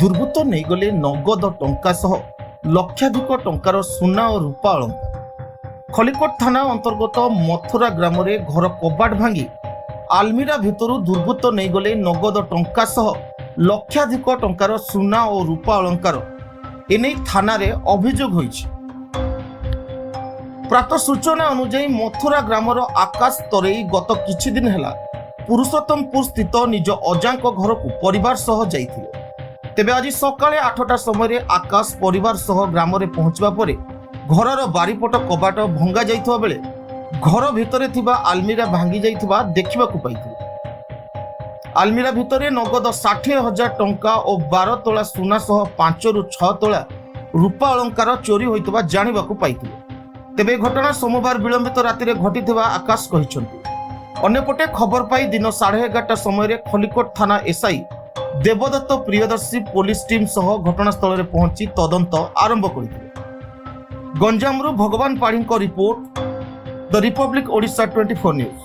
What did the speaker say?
ଦୁର୍ବୃତ୍ତ ନେଇଗଲେ ନଗଦ ଟଙ୍କା ସହ ଲକ୍ଷାଧିକ ଟଙ୍କାର ସୁନା ଓ ରୂପା ଅଳଙ୍କାର। ଖଲିକୋଟ ଥାନା ଅନ୍ତର୍ଗତ ମଥୁରା ଗ୍ରାମରେ ଘର କବାଟ ଭାଙ୍ଗି ଆଲମିରା ଭିତରୁ ଦୁର୍ବୃତ୍ତ ନେଇଗଲେ ନଗଦ ଟଙ୍କା ସହ ଲକ୍ଷାଧିକ ଟଙ୍କାର ସୁନା ଓ ରୂପା ଅଳଙ୍କାର। ଏନେଇ ଥାନାରେ ଅଭିଯୋଗ ହୋଇଛି। ପ୍ରାପ୍ତ ସୂଚନା ଅନୁଯାୟୀ ମଥୁରା ଗ୍ରାମର ଆକାଶ ତରେଇ ଗତ କିଛି ଦିନ ହେଲା ପୁରୁଷୋତ୍ତମପୁର ସ୍ଥିତ ନିଜ ଅଜାଙ୍କ ଘରକୁ ପରିବାର ସହ ଯାଇଥିଲେ। ତେବେ ଆଜି ସକାଳେ 8ଟା ସମୟରେ ଆକାଶ ପରିବାର ସହ ଗ୍ରାମରେ ପହଞ୍ଚିବା ପରେ ଘରର ବାରିପଟ କବାଟ ଭଙ୍ଗା ଯାଇଥିବା ବେଳେ ଘର ଭିତରେ ଥିବା ଆଲମିରା ଭାଙ୍ଗି ଯାଇଥିବା ଦେଖିବାକୁ ପାଇଥିଲେ। ଆଲମିରା ଭିତରେ ନଗଦ 60,000 ଟଙ୍କା ଓ 12 ତୋଳା ସୁନା ସହ 5ରୁ 6 ତୋଳା ରୂପା ଅଳଙ୍କାର ଚୋରି ହୋଇଥିବା ଜାଣିବାକୁ ପାଇଥିଲେ। ତେବେ ଘଟଣା ସୋମବାର ବିଳମ୍ବିତ ରାତିରେ ଘଟିଥିବା ଆକାଶ କହିଛନ୍ତି। ଅନ୍ୟପଟେ ଖବର ପାଇ ଦିନ 11:30 ସମୟରେ ଖଲିକୋଟ ଥାନା ଏସ୍ଆଇ ଦେବଦତ୍ତ ପ୍ରିୟଦର୍ଶୀ ପୋଲିସ ଟିମ୍ ସହ ଘଟଣାସ୍ଥଳରେ ପହଞ୍ଚି ତଦନ୍ତ ଆରମ୍ଭ କରିଥିଲେ। ଗଞ୍ଜାମରୁ ଭଗବାନ ପାଢ଼ୀଙ୍କ ରିପୋର୍ଟ, ଦ ରିପବ୍ଲିକ ଓଡ଼ିଶା 24 ନ୍ୟୁଜ୍।